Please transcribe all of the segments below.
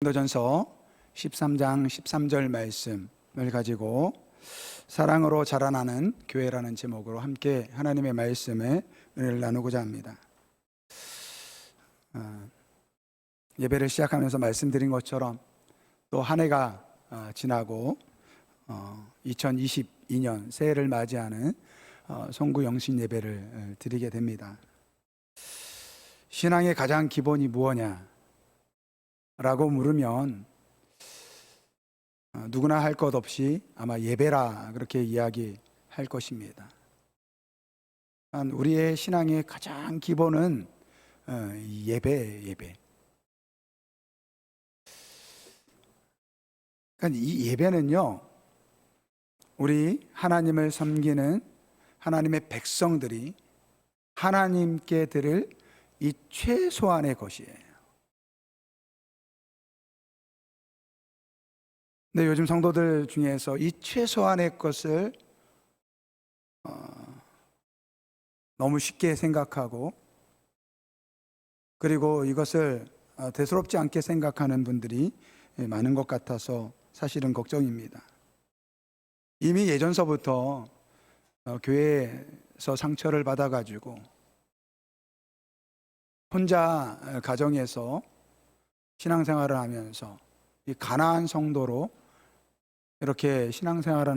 고린도전서 13장 13절 말씀을 가지고 사랑으로 자라나는 교회라는 제목으로 함께 하나님의 말씀에 은혜를 나누고자 합니다. 예배를 시작하면서 말씀드린 것처럼 또 한 해가 지나고 2022년 새해를 맞이하는 송구 영신 예배를 드리게 됩니다. 신앙의 가장 기본이 무엇냐? 라고 물으면 누구나 할 것 없이 아마 예배라 그렇게 이야기할 것입니다. 우리의 신앙의 가장 기본은 예배. 그러니까 이 예배는요, 우리 하나님을 섬기는 하나님의 백성들이 하나님께 드릴 이 최소한의 것이에요. 근데 요즘 성도들 중에서 이 최소한의 것을 너무 쉽게 생각하고, 그리고 이것을 대수롭지 않게 생각하는 분들이 많은 것 같아서 사실은 걱정입니다. 이미 예전서부터 교회에서 상처를 받아가지고 혼자 가정에서 신앙생활을 하면서 이 가난한 성도로 이렇게 신앙생활을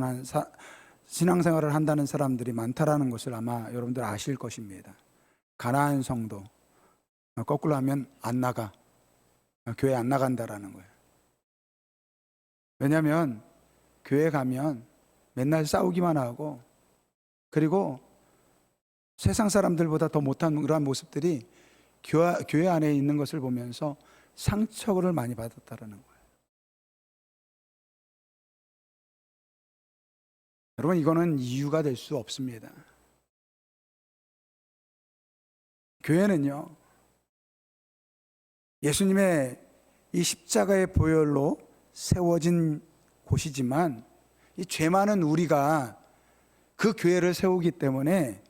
한다는 사람들이 많다라는 것을 아마 여러분들 아실 것입니다. 가난한 성도, 거꾸로 하면 안 나가, 교회 안 나간다라는 거예요. 왜냐하면 교회 가면 맨날 싸우기만 하고, 그리고 세상 사람들보다 더 못한 그러한 모습들이 교회 안에 있는 것을 보면서 상처를 많이 받았다라는 거예요. 여러분, 이거는 이유가 될 수 없습니다. 교회는요, 예수님의 이 십자가의 보혈로 세워진 곳이지만, 이 죄 많은 우리가 그 교회를 세우기 때문에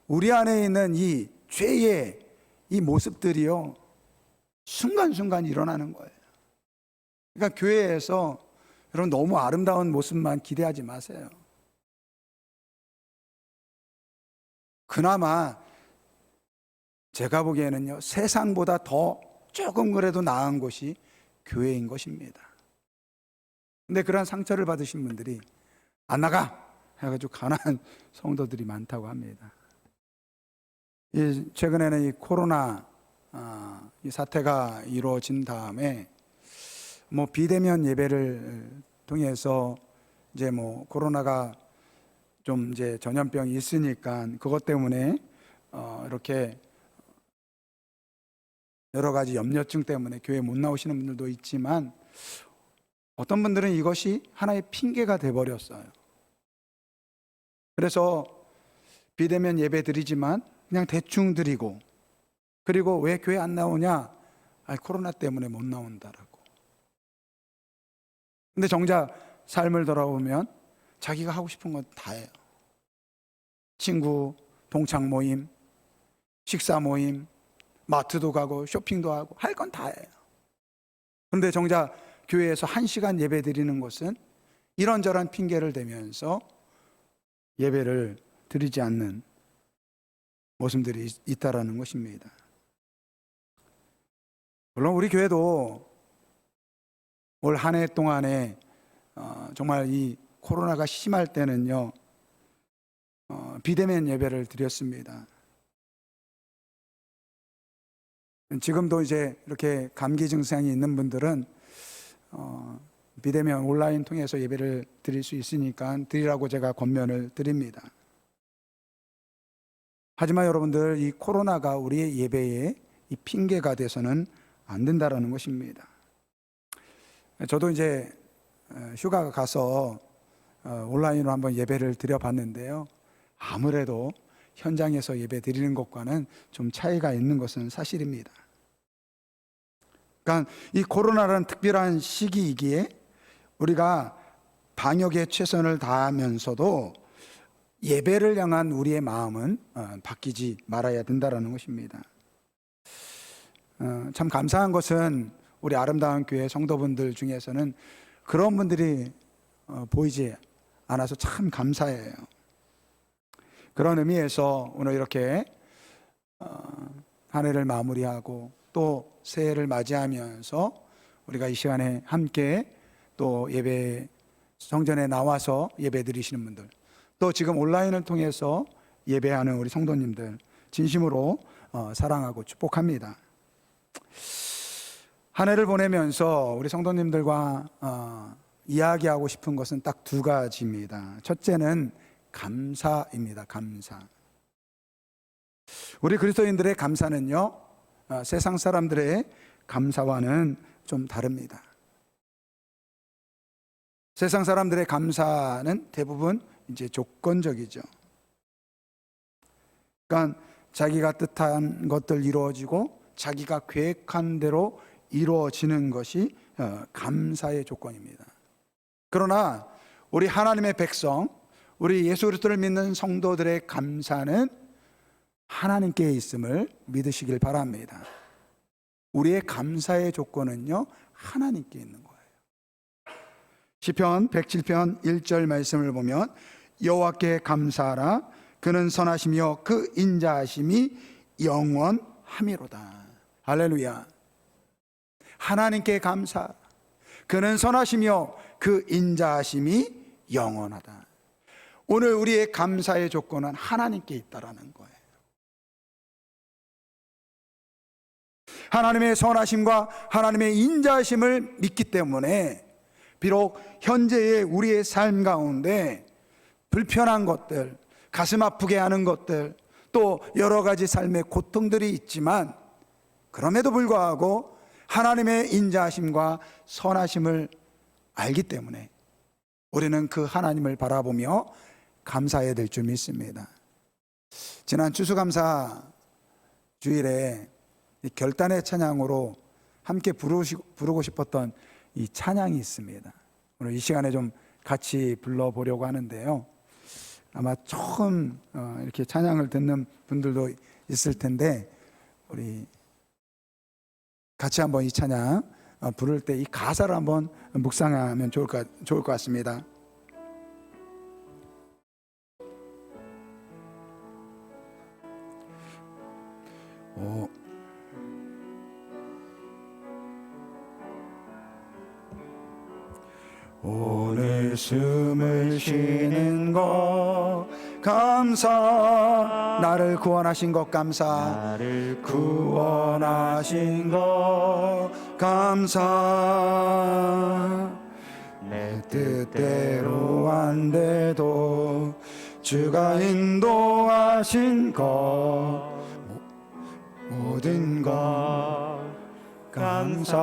우리 안에 있는 이 죄의 이 모습들이요, 순간순간 일어나는 거예요. 그러니까 교회에서 여러분 너무 아름다운 모습만 기대하지 마세요. 그나마 제가 보기에는요, 세상보다 더 조금 그래도 나은 곳이 교회인 것입니다. 근데 그런 상처를 받으신 분들이 안 나가! 해가지고 가난한 성도들이 많다고 합니다. 최근에는 이 코로나 이 사태가 이루어진 다음에 비대면 예배를 통해서 이제 코로나가 좀 이제 전염병이 있으니까 그것 때문에 이렇게 여러 가지 염려증 때문에 교회 못 나오시는 분들도 있지만, 어떤 분들은 이것이 하나의 핑계가 돼버렸어요. 그래서 비대면 예배 드리지만 그냥 대충 드리고, 그리고 왜 교회 안 나오냐? 코로나 때문에 못 나온다라고. 근데 정작 삶을 돌아보면 자기가 하고 싶은 건 다 해요. 친구, 동창 모임, 식사 모임, 마트도 가고 쇼핑도 하고 할 건 다 해요. 그런데 정작 교회에서 1시간 예배 드리는 것은 이런저런 핑계를 대면서 예배를 드리지 않는 모습들이 있다라는 것입니다. 물론 우리 교회도 올 한 해 동안에 정말 이 코로나가 심할 때는요, 비대면 예배를 드렸습니다. 지금도 이제 이렇게 감기 증상이 있는 분들은 비대면 온라인 통해서 예배를 드릴 수 있으니까 드리라고 제가 권면을 드립니다. 하지만 여러분들, 이 코로나가 우리의 예배에 이 핑계가 돼서는 안 된다라는 것입니다. 저도 이제 휴가 가서 온라인으로 한번 예배를 드려봤는데요, 아무래도 현장에서 예배 드리는 것과는 좀 차이가 있는 것은 사실입니다. 그러니까 이 코로나라는 특별한 시기이기에 우리가 방역에 최선을 다하면서도 예배를 향한 우리의 마음은 바뀌지 말아야 된다는 것입니다. 참 감사한 것은 우리 아름다운 교회 성도분들 중에서는 그런 분들이 보이지 않아서 참 감사해요. 그런 의미에서 오늘 이렇게 한 해를 마무리하고 또 새해를 맞이하면서 우리가 이 시간에 함께 또 예배 성전에 나와서 예배 드리시는 분들, 또 지금 온라인을 통해서 예배하는 우리 성도님들 진심으로 사랑하고 축복합니다. 한 해를 보내면서 우리 성도님들과 이야기하고 싶은 것은 딱 두 가지입니다. 첫째는 감사입니다. 감사. 우리 그리스도인들의 감사는요, 세상 사람들의 감사와는 좀 다릅니다. 세상 사람들의 감사는 대부분 이제 조건적이죠. 그러니까 자기가 뜻한 것들 이루어지고 자기가 계획한 대로 이루어지는 것이 감사의 조건입니다. 그러나 우리 하나님의 백성, 우리 예수 그리스도를 믿는 성도들의 감사는 하나님께 있음을 믿으시길 바랍니다. 우리의 감사의 조건은요, 하나님께 있는 거예요. 시편 107편 1절 말씀을 보면 여호와께 감사하라. 그는 선하시며 그 인자하심이 영원함이로다. 할렐루야. 하나님께 감사. 그는 선하시며 그 인자하심이 영원하다. 오늘 우리의 감사의 조건은 하나님께 있다라는 거예요. 하나님의 선하심과 하나님의 인자하심을 믿기 때문에 비록 현재의 우리의 삶 가운데 불편한 것들, 가슴 아프게 하는 것들, 또 여러 가지 삶의 고통들이 있지만 그럼에도 불구하고 하나님의 인자하심과 선하심을 알기 때문에 우리는 그 하나님을 바라보며 감사해야 될 줄 믿습니다. 지난 추수감사 주일에 이 결단의 찬양으로 함께 부르고 싶었던 이 찬양이 있습니다. 오늘 이 시간에 좀 같이 불러보려고 하는데요. 아마 처음 이렇게 찬양을 듣는 분들도 있을 텐데 우리 같이 한번 이 찬양 부를 때 이 가사를 한번 묵상하면 좋을 것 같습니다. 오늘 숨을 쉬는 것 감사. 나를 구원하신 것 감사. 나를 구원하신 것 감사. 내 뜻대로 안 돼도 주가 인도하신 것 모든 것 감사.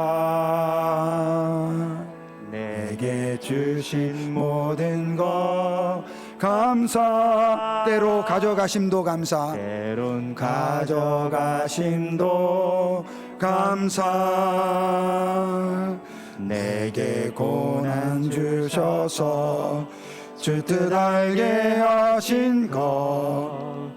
내게 주신 모든 것 감사. 때로 가져가심도 감사. 때론 가져가심도 감사. 내게 고난 주셔서 주 뜻 알게 하신 것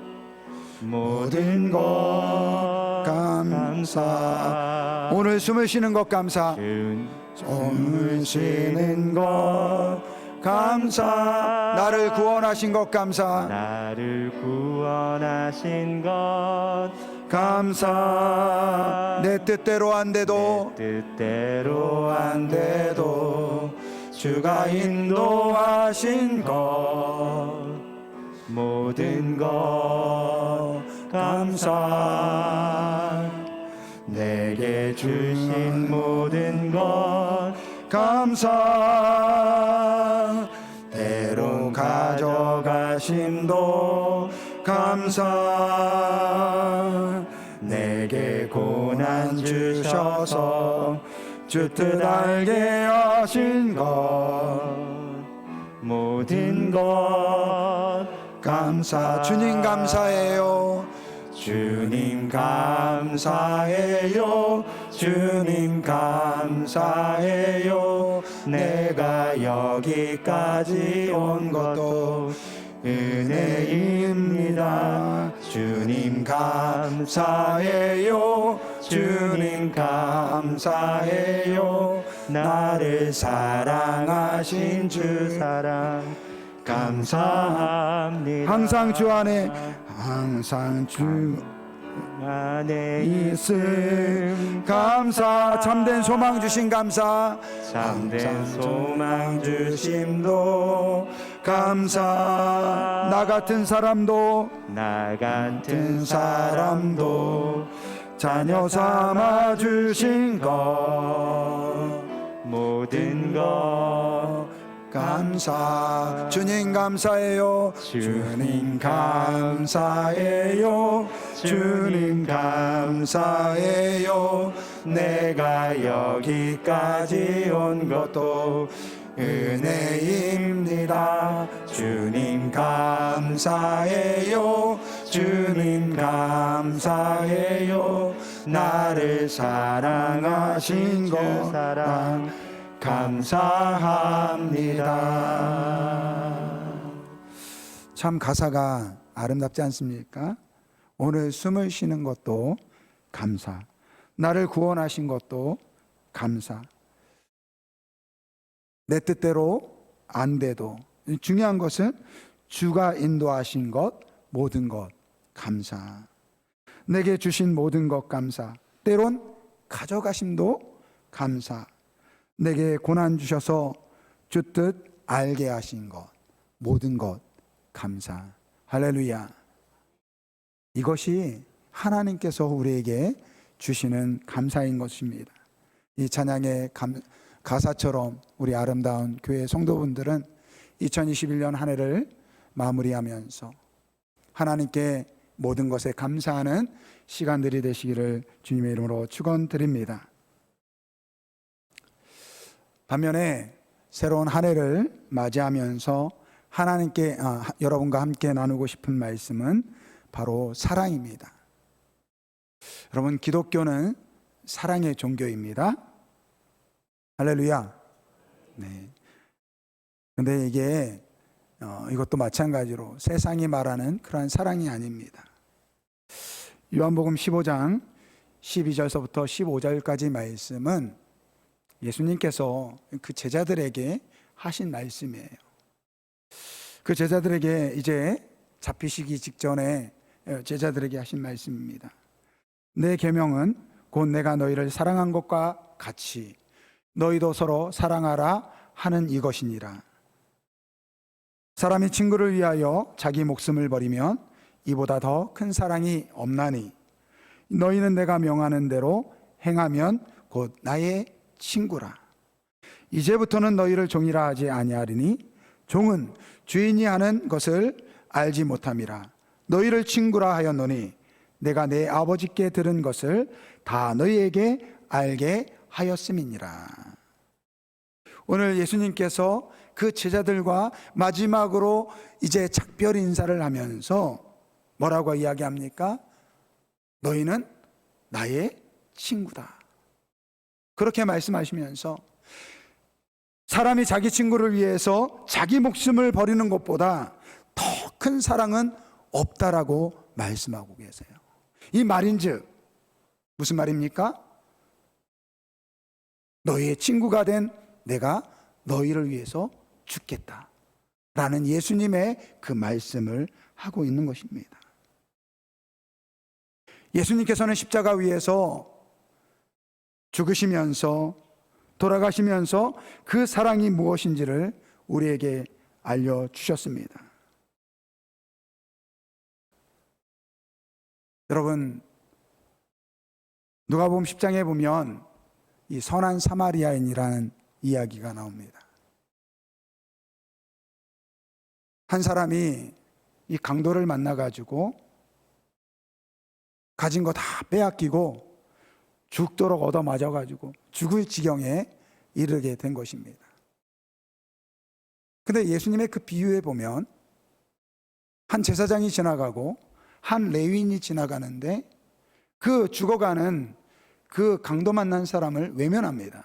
모든 것 감사. 오늘 숨을 쉬는 것 감사. 숨을 쉬는 것 감사. 나를 구원하신 것 감사. 나를 구원하신 것 감사. 내 뜻대로 안 돼도 내 뜻대로 안 돼도 주가 인도하신 것 모든 것 감사. 내게 주신 모든 것 감사. 때로 가져가심도 감사. 내게 고난 주셔서 주 뜻 알게 하신 것 모든 것 감사. 주님 감사해요. 주님 감사해요. 주님 감사해요. 내가 여기까지 온 것도 은혜입니다. 주님 감사해요. 주님 감사해요. 나를 사랑하신 주 사랑 감사합니다. 항상 주 안에 항상 주 안에 있음 감사. 참된 소망 주신 감사. 참된 소망 주심도 감사. 나 같은 사람도 나 같은 사람도 자녀 삼아 주신 것 모든 것 감사. 주님 감사해요. 주님 감사해요. 주님 감사해요. 내가 여기까지 온 것도 은혜입니다. 주님 감사해요. 주님 감사해요. 나를 사랑하신 것 감사합니다. 참 가사가 아름답지 않습니까? 오늘 숨을 쉬는 것도 감사. 나를 구원하신 것도 감사. 내 뜻대로 안 돼도 중요한 것은 주가 인도하신 것 모든 것 감사. 내게 주신 모든 것 감사. 때론 가져가심도 감사. 내게 고난 주셔서 주 뜻 알게 하신 것 모든 것 감사. 할렐루야. 이것이 하나님께서 우리에게 주시는 감사인 것입니다. 이 찬양의 가사처럼 우리 아름다운 교회 성도분들은 2021년 한 해를 마무리하면서 하나님께 모든 것에 감사하는 시간들이 되시기를 주님의 이름으로 축원드립니다. 반면에 새로운 한 해를 맞이하면서 하나님께 여러분과 함께 나누고 싶은 말씀은 바로 사랑입니다. 여러분, 기독교는 사랑의 종교입니다. 할렐루야. 네. 근데 이게 이것도 마찬가지로 세상이 말하는 그러한 사랑이 아닙니다. 요한복음 15장 12절서부터 15절까지 말씀은 예수님께서 그 제자들에게 하신 말씀이에요. 그 제자들에게 이제 잡히시기 직전에 제자들에게 하신 말씀입니다. 내 계명은 곧 내가 너희를 사랑한 것과 같이 너희도 서로 사랑하라 하는 이것이니라. 사람이 친구를 위하여 자기 목숨을 버리면 이보다 더 큰 사랑이 없나니 너희는 내가 명하는 대로 행하면 곧 나의 친구라. 이제부터는 너희를 종이라 하지 아니하리니 종은 주인이 하는 것을 알지 못함이라. 너희를 친구라 하였노니 내가 내 아버지께 들은 것을 다 너희에게 알게 하였음이니라. 오늘 예수님께서 그 제자들과 마지막으로 이제 작별 인사를 하면서 뭐라고 이야기합니까? 너희는 나의 친구다. 그렇게 말씀하시면서 사람이 자기 친구를 위해서 자기 목숨을 버리는 것보다 더 큰 사랑은 없다라고 말씀하고 계세요. 이 말인즉 무슨 말입니까? 너희의 친구가 된 내가 너희를 위해서 죽겠다 라는 예수님의 그 말씀을 하고 있는 것입니다. 예수님께서는 십자가 위에서 죽으시면서 돌아가시면서 그 사랑이 무엇인지를 우리에게 알려주셨습니다. 여러분, 누가복음 10장에 보면 이 선한 사마리아인이라는 이야기가 나옵니다. 한 사람이 이 강도를 만나가지고 가진 거 다 빼앗기고 죽도록 얻어맞아가지고 죽을 지경에 이르게 된 것입니다. 근데 예수님의 그 비유에 보면 한 제사장이 지나가고 한 레위인이 지나가는데 그 죽어가는 그 강도 만난 사람을 외면합니다.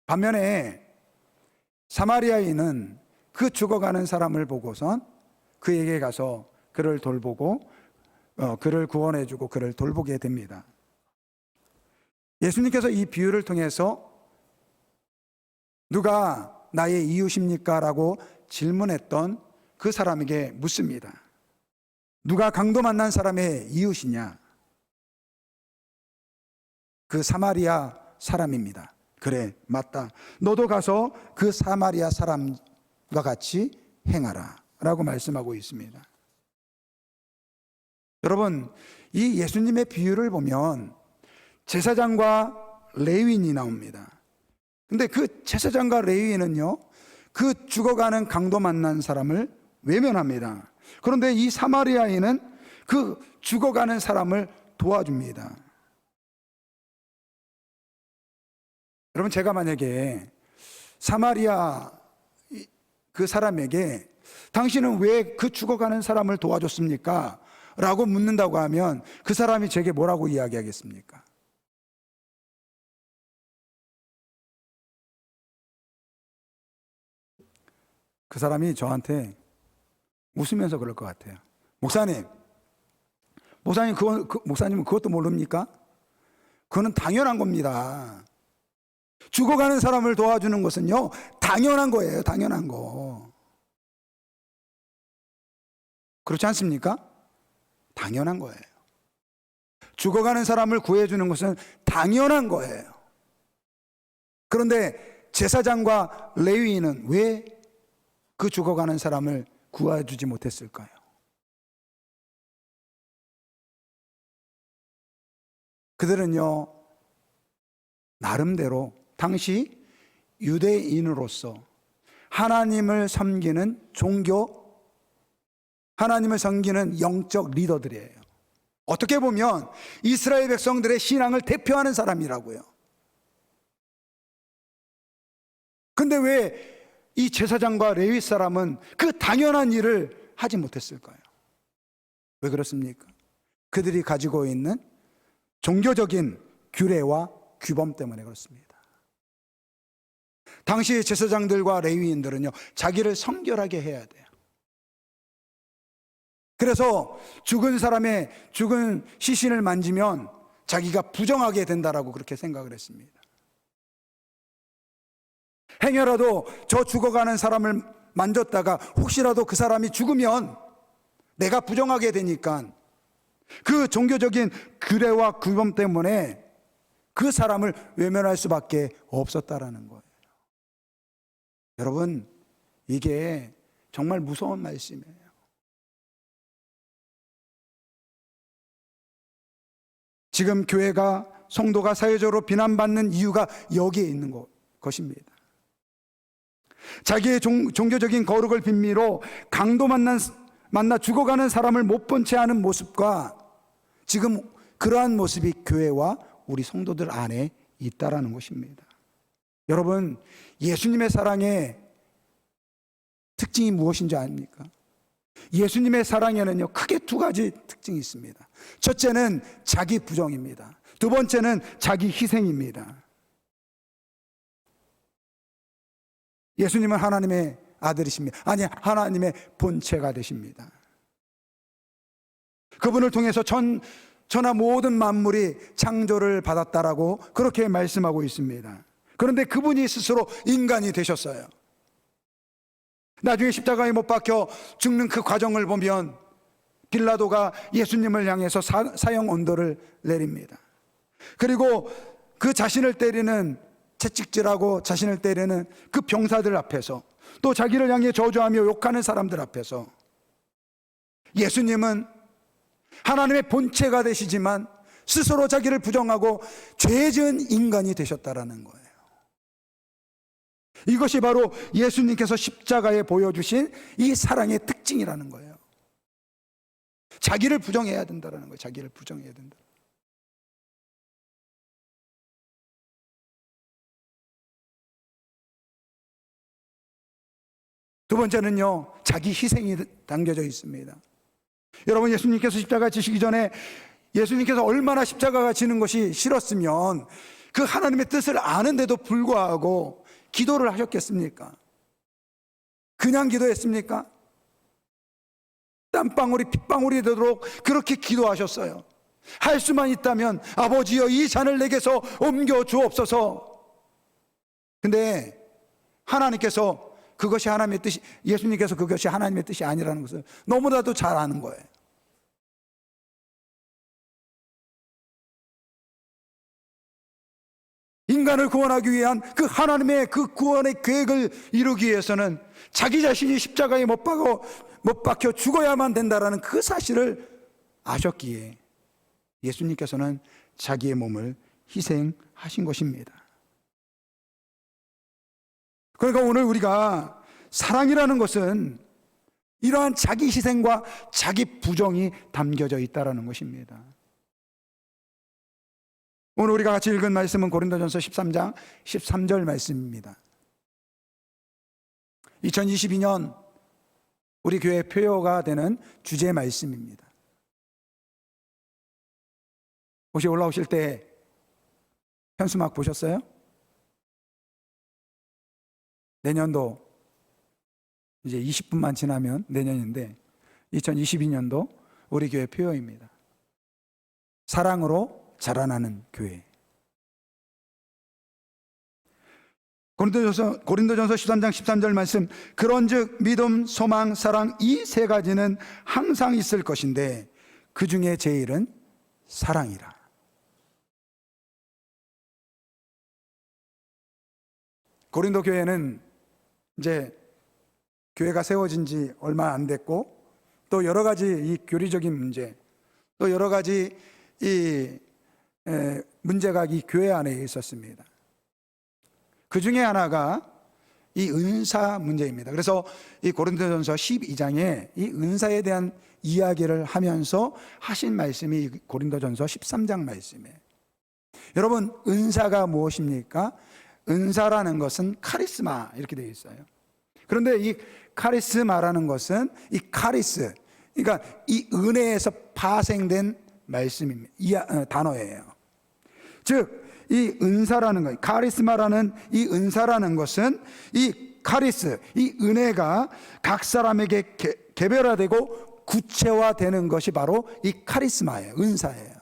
반면에 사마리아인은 그 죽어가는 사람을 보고선 그에게 가서 그를 돌보고 그를 구원해주고 그를 돌보게 됩니다. 예수님께서 이 비유를 통해서 누가 나의 이웃입니까? 라고 질문했던 그 사람에게 묻습니다. 누가 강도 만난 사람의 이웃이냐? 그 사마리아 사람입니다. 그래, 맞다. 너도 가서 그 사마리아 사람과 같이 행하라 라고 말씀하고 있습니다. 여러분, 이 예수님의 비유를 보면 제사장과 레위인이 나옵니다. 근데 그 제사장과 레위인은요, 그 죽어가는 강도 만난 사람을 외면합니다. 그런데 이 사마리아인은 그 죽어가는 사람을 도와줍니다. 여러분, 제가 만약에 사마리아 그 사람에게 당신은 왜 그 죽어가는 사람을 도와줬습니까? 라고 묻는다고 하면 그 사람이 제게 뭐라고 이야기하겠습니까? 그 사람이 저한테 웃으면서 그럴 것 같아요. 목사님, 목사님은 그것도 모릅니까? 그거는 당연한 겁니다. 죽어가는 사람을 도와주는 것은요, 당연한 거예요. 당연한 거. 그렇지 않습니까? 당연한 거예요. 죽어가는 사람을 구해주는 것은 당연한 거예요. 그런데 제사장과 레위인은 왜 그 죽어가는 사람을 구해주지 못했을까요? 그들은요, 나름대로 당시 유대인으로서 하나님을 섬기는 종교, 하나님을 섬기는 영적 리더들이에요. 어떻게 보면 이스라엘 백성들의 신앙을 대표하는 사람이라고요. 근데 왜 이 제사장과 레위 사람은 그 당연한 일을 하지 못했을까요? 왜 그렇습니까? 그들이 가지고 있는 종교적인 규례와 규범 때문에 그렇습니다. 당시 제사장들과 레위인들은요, 자기를 성결하게 해야 돼요. 그래서 죽은 사람의 죽은 시신을 만지면 자기가 부정하게 된다라고 그렇게 생각을 했습니다. 행여라도 저 죽어가는 사람을 만졌다가 혹시라도 그 사람이 죽으면 내가 부정하게 되니까 그 종교적인 규례와 규범 때문에 그 사람을 외면할 수밖에 없었다라는 거예요. 여러분, 이게 정말 무서운 말씀이에요. 지금 교회가, 성도가 사회적으로 비난받는 이유가 여기에 있는 것입니다. 자기의 종교적인 거룩을 빌미로 강도 만나 죽어가는 사람을 못 본 채 하는 모습과 지금 그러한 모습이 교회와 우리 성도들 안에 있다라는 것입니다. 여러분, 예수님의 사랑의 특징이 무엇인지 아십니까? 예수님의 사랑에는요, 크게 두 가지 특징이 있습니다. 첫째는 자기 부정입니다. 두 번째는 자기 희생입니다. 예수님은 하나님의 아들이십니다. 아니, 하나님의 본체가 되십니다. 그분을 통해서 천하 모든 만물이 창조를 받았다라고 그렇게 말씀하고 있습니다. 그런데 그분이 스스로 인간이 되셨어요. 나중에 십자가에 못 박혀 죽는 그 과정을 보면 빌라도가 예수님을 향해서 사형 언도를 내립니다. 그리고 그 자신을 때리는, 채찍질하고 자신을 때리는 그 병사들 앞에서, 또 자기를 향해 저주하며 욕하는 사람들 앞에서 예수님은 하나님의 본체가 되시지만 스스로 자기를 부정하고 죄 지은 인간이 되셨다라는 거예요. 이것이 바로 예수님께서 십자가에 보여주신 이 사랑의 특징이라는 거예요. 자기를 부정해야 된다는 거예요. 자기를 부정해야 된다. 두 번째는요, 자기 희생이 담겨져 있습니다. 여러분, 예수님께서 십자가 지시기 전에 예수님께서 얼마나 십자가가 지는 것이 싫었으면 그 하나님의 뜻을 아는데도 불구하고 기도를 하셨겠습니까? 그냥 기도했습니까? 땀방울이 핏방울이 되도록 그렇게 기도하셨어요. 할 수만 있다면 아버지여 이 잔을 내게서 옮겨 주옵소서. 근데 하나님께서 그것이 하나님의 뜻이, 예수님께서 그것이 하나님의 뜻이 아니라는 것을 너무나도 잘 아는 거예요. 인간을 구원하기 위한 그 하나님의 그 구원의 계획을 이루기 위해서는 자기 자신이 십자가에 못 박혀 죽어야만 된다라는 그 사실을 아셨기에 예수님께서는 자기의 몸을 희생하신 것입니다. 그러니까 오늘 우리가 사랑이라는 것은 이러한 자기 희생과 자기 부정이 담겨져 있다는 것입니다. 오늘 우리가 같이 읽은 말씀은 고린도전서 13장 13절 말씀입니다. 2022년 우리 교회 표어가 되는 주제 말씀입니다. 혹시 올라오실 때 현수막 보셨어요? 내년도 이제 20분만 지나면 내년인데 2022년도 우리 교회 표어입니다. 사랑으로 자라나는 교회. 고린도전서 13장 13절 말씀, 그런즉 믿음, 소망, 사랑 이 세 가지는 항상 있을 것인데 그 중에 제일은 사랑이라. 고린도 교회는 이제 교회가 세워진 지 얼마 안 됐고 또 여러 가지 이 교리적인 문제, 또 여러 가지 이 문제가 이 교회 안에 있었습니다. 그 중에 하나가 이 은사 문제입니다. 그래서 이 고린도전서 12장에 이 은사에 대한 이야기를 하면서 하신 말씀이 고린도전서 13장 말씀이에요. 여러분, 은사가 무엇입니까? 은사라는 것은 카리스마 이렇게 되어 있어요. 그런데 이 카리스마라는 것은 이 카리스, 그러니까 이 은혜에서 파생된 말씀입니다. 단어예요. 즉, 이 은사라는 것, 카리스마라는 이 은사라는 것은 이 카리스, 이 은혜가 각 사람에게 개별화되고 구체화되는 것이 바로 이 카리스마예요. 은사예요.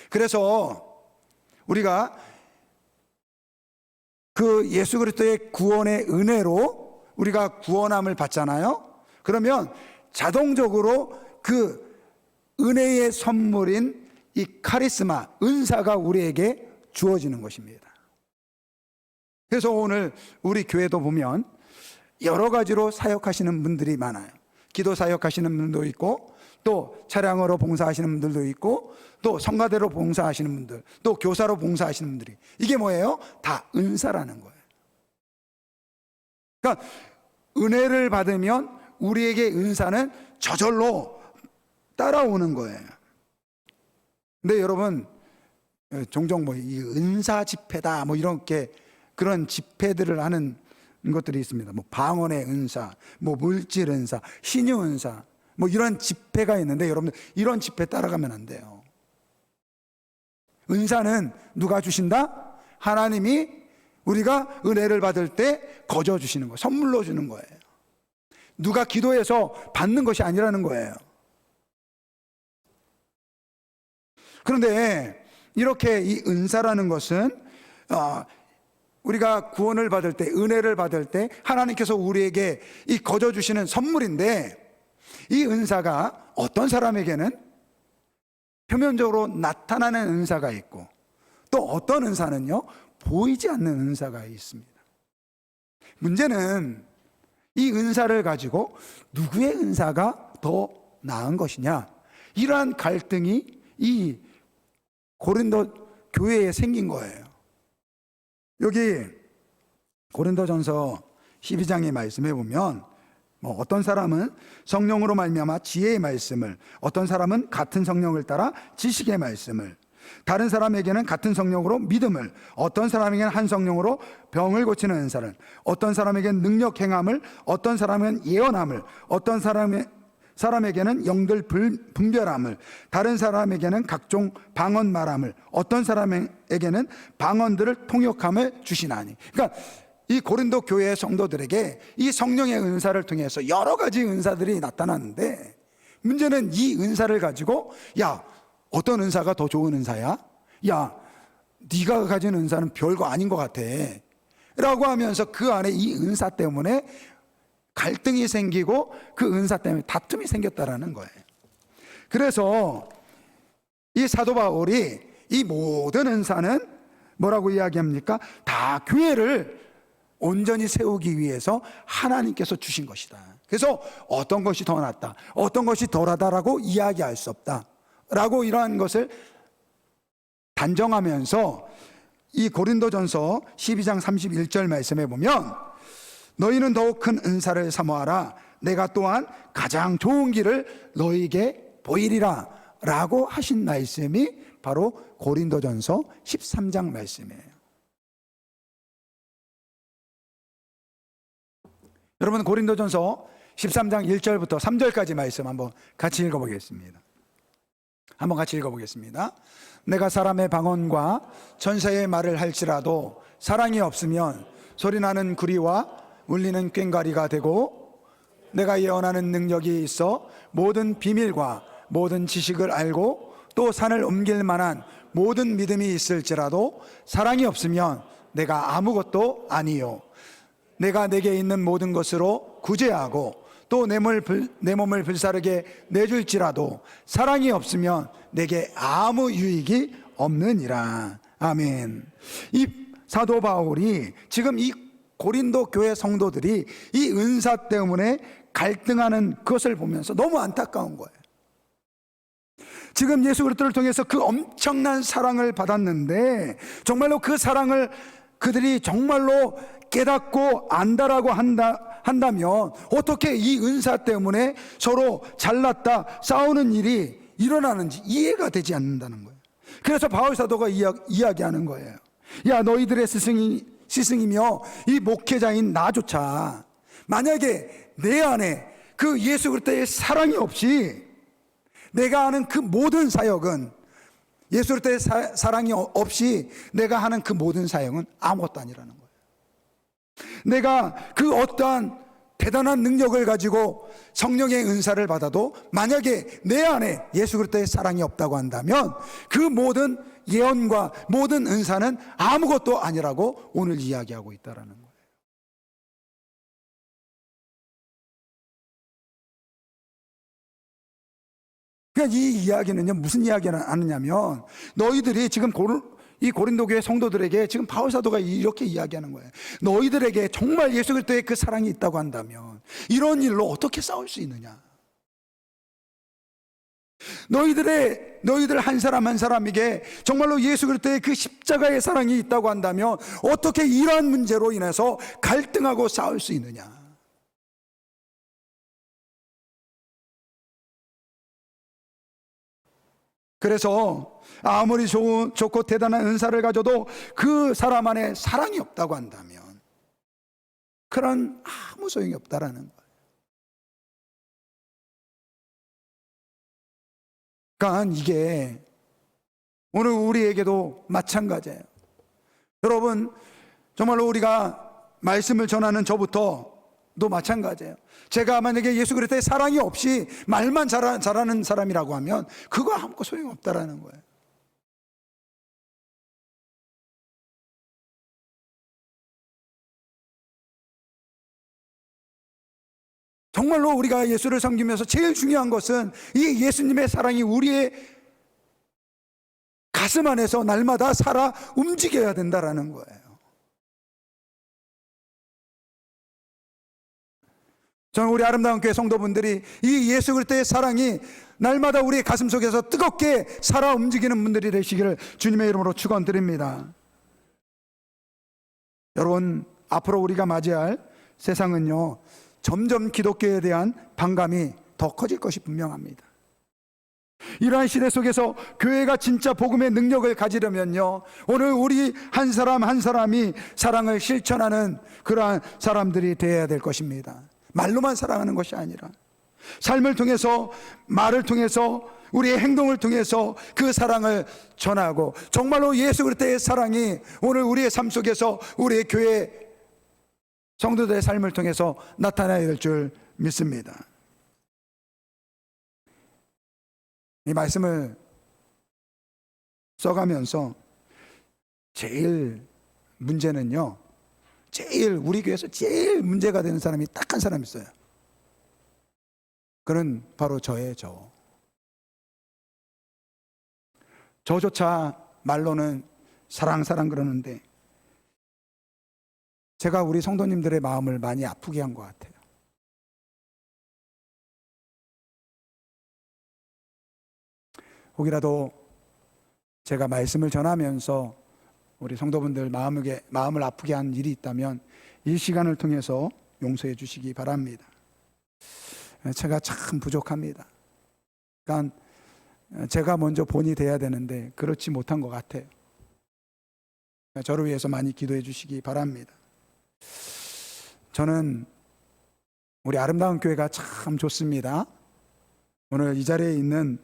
그래서 우리가 그 예수 그리스도의 구원의 은혜로 우리가 구원함을 받잖아요. 그러면 자동적으로 그 은혜의 선물인 이 카리스마, 은사가 우리에게 주어지는 것입니다. 그래서 오늘 우리 교회도 보면 여러 가지로 사역하시는 분들이 많아요. 기도 사역하시는 분들도 있고, 또 차량으로 봉사하시는 분들도 있고, 또 성가대로 봉사하시는 분들, 또 교사로 봉사하시는 분들이, 이게 뭐예요? 다 은사라는 거예요. 그러니까 은혜를 받으면 우리에게 은사는 저절로 따라오는 거예요. 근데 여러분, 종종 뭐 이 은사 집회다 뭐 이렇게 그런 집회들을 하는 것들이 있습니다. 뭐 방언의 은사, 뭐 물질 은사, 신유 은사, 뭐 이런 집회가 있는데 여러분들 이런 집회 따라가면 안 돼요. 은사는 누가 주신다? 하나님이 우리가 은혜를 받을 때 거저 주시는 거예요. 선물로 주는 거예요. 누가 기도해서 받는 것이 아니라는 거예요. 그런데 이렇게 이 은사라는 것은 우리가 구원을 받을 때, 은혜를 받을 때 하나님께서 우리에게 이 거저 주시는 선물인데, 이 은사가 어떤 사람에게는 표면적으로 나타나는 은사가 있고, 또 어떤 은사는요 보이지 않는 은사가 있습니다. 문제는 이 은사를 가지고 누구의 은사가 더 나은 것이냐, 이러한 갈등이 이 고린도 교회에 생긴 거예요. 여기 고린도전서 12장의 말씀에 보면 뭐 어떤 사람은 성령으로 말미암아 지혜의 말씀을, 어떤 사람은 같은 성령을 따라 지식의 말씀을, 다른 사람에게는 같은 성령으로 믿음을, 어떤 사람에게는 한 성령으로 병을 고치는 은사를, 어떤 사람에게는 능력 행함을, 어떤 사람은 예언함을, 어떤 사람에게는 영들 분별함을, 다른 사람에게는 각종 방언 말함을, 어떤 사람에게는 방언들을 통역함을 주시나니. 그러니까 이 고린도 교회의 성도들에게 이 성령의 은사를 통해서 여러 가지 은사들이 나타났는데, 문제는 이 은사를 가지고 야, 어떤 은사가 더 좋은 은사야? 야, 네가 가진 은사는 별거 아닌 것 같아 라고 하면서 그 안에 이 은사 때문에 갈등이 생기고 그 은사 때문에 다툼이 생겼다라는 거예요. 그래서 이 사도 바울이 이 모든 은사는 뭐라고 이야기합니까? 다 교회를 온전히 세우기 위해서 하나님께서 주신 것이다. 그래서 어떤 것이 더 낫다, 어떤 것이 덜하다라고 이야기할 수 없다 라고 이러한 것을 단정하면서 이 고린도전서 12장 31절 말씀에 보면 너희는 더욱 큰 은사를 사모하라 내가 또한 가장 좋은 길을 너희에게 보이리라 라고 하신 말씀이 바로 고린도전서 13장 말씀이에요. 여러분, 고린도전서 13장 1절부터 3절까지 말씀 한번 같이 읽어보겠습니다. 한번 같이 읽어보겠습니다. 내가 사람의 방언과 천사의 말을 할지라도 사랑이 없으면 소리나는 구리와 울리는 꽹과리가 되고 내가 예언하는 능력이 있어 모든 비밀과 모든 지식을 알고 또 산을 옮길 만한 모든 믿음이 있을지라도 사랑이 없으면 내가 아무것도 아니요 내가 내게 있는 모든 것으로 구제하고 또 내 몸을 불사르게 내줄지라도 사랑이 없으면 내게 아무 유익이 없느니라. 아멘. 이 사도 바울이 지금 이 고린도 교회 성도들이 이 은사 때문에 갈등하는 그것을 보면서 너무 안타까운 거예요. 지금 예수 그리스도를 통해서 그 엄청난 사랑을 받았는데 정말로 그 사랑을 그들이 정말로 깨닫고 안다라고 한다면 어떻게 이 은사 때문에 서로 잘났다 싸우는 일이 일어나는지 이해가 되지 않는다는 거예요. 그래서 바울 사도가 이야기하는 거예요. 야, 너희들의 스승이며 이 목회자인 나조차 만약에 내 안에 그 예수 그리스도의 사랑이 없이 내가 하는 그 모든 사역은 예수 그리스도의 사랑이 없이 내가 하는 그 모든 사역은 아무것도 아니라는 거예요. 내가 그 어떠한 대단한 능력을 가지고 성령의 은사를 받아도 만약에 내 안에 예수 그리스도의 사랑이 없다고 한다면 그 모든 예언과 모든 은사는 아무것도 아니라고 오늘 이야기하고 있다는 거예요. 그러니까 이 이야기는요, 무슨 이야기를 하느냐면 너희들이 지금 이 고린도 교회 성도들에게 지금 바울 사도가 이렇게 이야기하는 거예요. 너희들에게 정말 예수 그리스도의 그 사랑이 있다고 한다면 이런 일로 어떻게 싸울 수 있느냐? 너희들 한 사람 한 사람에게 정말로 예수 그리스도의 그 십자가의 사랑이 있다고 한다면 어떻게 이러한 문제로 인해서 갈등하고 싸울 수 있느냐? 그래서 아무리 좋고 대단한 은사를 가져도 그 사람 안에 사랑이 없다고 한다면 그런 아무 소용이 없다라는 거예요. 그러니까 이게 오늘 우리에게도 마찬가지예요. 여러분, 정말로 우리가 말씀을 전하는 저부터도 마찬가지예요. 제가 만약에 예수 그리스도의 사랑이 없이 말만 잘하는 사람이라고 하면 그거 아무것도 소용없다라는 거예요. 정말로 우리가 예수를 섬기면서 제일 중요한 것은 이 예수님의 사랑이 우리의 가슴 안에서 날마다 살아 움직여야 된다라는 거예요. 저는 우리 아름다운 교회 성도분들이 이 예수 그리스도의 사랑이 날마다 우리 가슴 속에서 뜨겁게 살아 움직이는 분들이 되시기를 주님의 이름으로 축원드립니다. 여러분, 앞으로 우리가 맞이할 세상은요, 점점 기독교에 대한 반감이 더 커질 것이 분명합니다. 이러한 시대 속에서 교회가 진짜 복음의 능력을 가지려면요, 오늘 우리 한 사람 한 사람이 사랑을 실천하는 그러한 사람들이 되어야 될 것입니다. 말로만 사랑하는 것이 아니라 삶을 통해서, 말을 통해서, 우리의 행동을 통해서 그 사랑을 전하고 정말로 예수 그리스도의 사랑이 오늘 우리의 삶 속에서 우리의 교회 성도들의 삶을 통해서 나타나야 될 줄 믿습니다. 이 말씀을 써가면서 제일 문제는요, 제일 우리 교회에서 제일 문제가 되는 사람이 딱 한 사람 있어요. 그는 바로 저예요. 저조차 말로는 사랑 그러는데 제가 우리 성도님들의 마음을 많이 아프게 한 것 같아요. 혹이라도 제가 말씀을 전하면서 우리 성도분들 마음을 아프게 한 일이 있다면 이 시간을 통해서 용서해 주시기 바랍니다. 제가 참 부족합니다. 그러니까 제가 먼저 본이 돼야 되는데 그렇지 못한 것 같아요. 저를 위해서 많이 기도해 주시기 바랍니다. 저는 우리 아름다운 교회가 참 좋습니다. 오늘 이 자리에 있는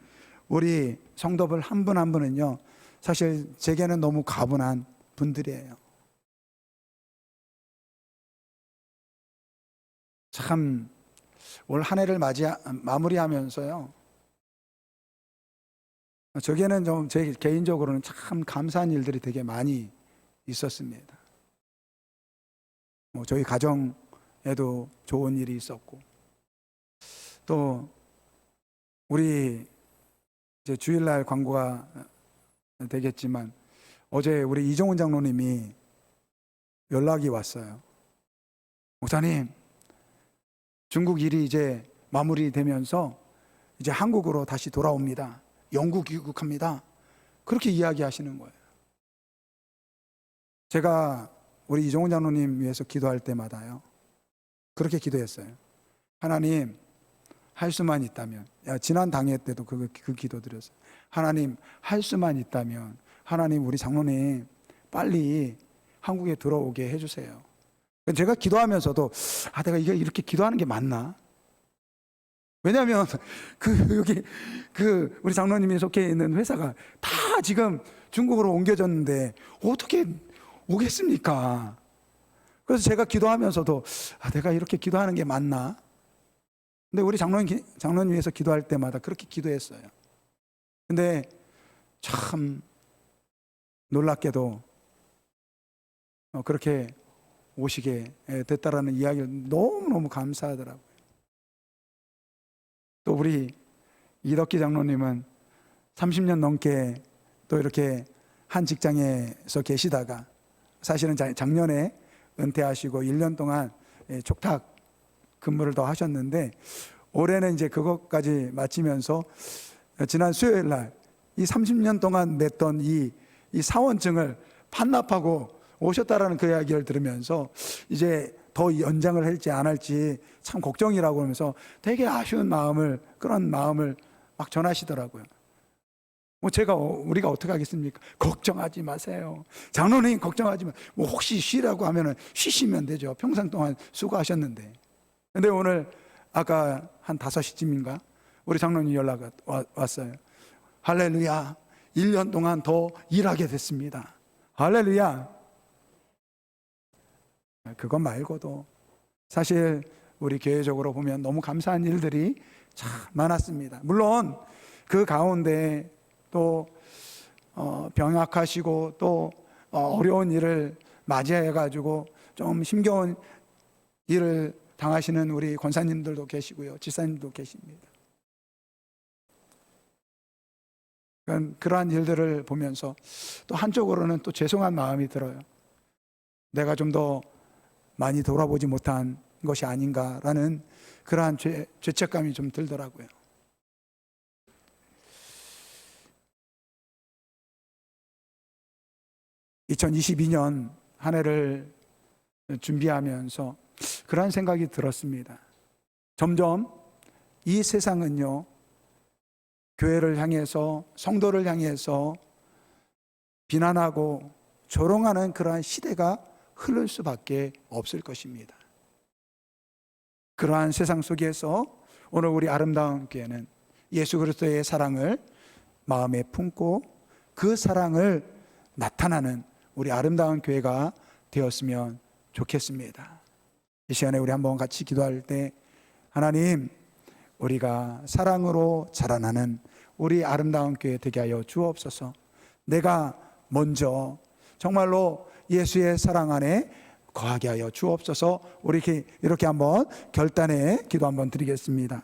우리 성도들 한 분 한 분은요, 사실 제게는 너무 가분한 분들이에요. 참 올 한 해를 마무리하면서요, 저게는 좀 제 개인적으로는 참 감사한 일들이 되게 많이 있었습니다. 저희 가정에도 좋은 일이 있었고, 또 우리 이제 주일날 광고가 되겠지만 어제 우리 이종훈 장로님이 연락이 왔어요. 목사님, 중국 일이 이제 마무리되면서 이제 한국으로 다시 돌아옵니다. 영구 귀국합니다. 그렇게 이야기하시는 거예요. 제가 우리 이종훈 장로님 위해서 기도할 때마다요, 그렇게 기도했어요. 하나님, 할 수만 있다면, 지난 당회 때도 그 기도 드렸어요. 하나님, 할 수만 있다면 하나님 우리 장로님 빨리 한국에 들어오게 해주세요. 제가 기도하면서도 내가 이렇게 기도하는 게 맞나? 왜냐하면 여기 우리 장로님이 속해 있는 회사가 다 지금 중국으로 옮겨졌는데 어떻게 오겠습니까? 그래서 제가 기도하면서도 내가 이렇게 기도하는 게 맞나? 근데 우리 장로님 위해서 기도할 때마다 그렇게 기도했어요. 근데 참 놀랍게도 그렇게 오시게 됐다라는 이야기를 너무너무 감사하더라고요. 또 우리 이덕기 장로님은 30년 넘게 또 이렇게 한 직장에서 계시다가 사실은 작년에 은퇴하시고 1년 동안 촉탁 근무를 더 하셨는데, 올해는 이제 그것까지 마치면서 지난 수요일 날 이 30년 동안 냈던 이 사원증을 반납하고 오셨다라는 그 이야기를 들으면서 이제 더 연장을 할지 안 할지 참 걱정이라고 하면서 되게 아쉬운 그런 마음을 막 전하시더라고요. 우리가 어떻게 하겠습니까? 걱정하지 마세요. 장로님 걱정하지 마. 혹시 쉬라고 하면은 쉬시면 되죠. 평생 동안 수고하셨는데. 근데 오늘 아까 한 5시쯤인가 우리 장로님 연락 왔어요. 할렐루야, 1년 동안 더 일하게 됐습니다. 할렐루야. 그것 말고도 사실 우리 교회적으로 보면 너무 감사한 일들이 참 많았습니다. 물론 그 가운데 또 병약하시고 또 어려운 일을 맞이해 가지고 좀 힘겨운 일을 당하시는 우리 권사님들도 계시고요, 지사님도 계십니다. 그러한 일들을 보면서 또 한쪽으로는 또 죄송한 마음이 들어요. 내가 좀 더 많이 돌아보지 못한 것이 아닌가라는 그러한 죄책감이 좀 들더라고요. (2022년) 한 해를 준비하면서 그러한 생각이 들었습니다. 점점 이 세상은요, 교회를 향해서, 성도를 향해서 비난하고 조롱하는 그러한 시대가 흐를 수밖에 없을 것입니다. 그러한 세상 속에서 오늘 우리 아름다운 교회는 예수 그리스도의 사랑을 마음에 품고 그 사랑을 나타나는 우리 아름다운 교회가 되었으면 좋겠습니다. 이 시간에 우리 한번 같이 기도할 때, 하나님, 우리가 사랑으로 자라나는 우리 아름다운 교회 되게 하여 주옵소서. 내가 먼저 정말로 예수의 사랑 안에 거하게 하여 주옵소서. 우리 이렇게 한번 결단의 기도 한번 드리겠습니다.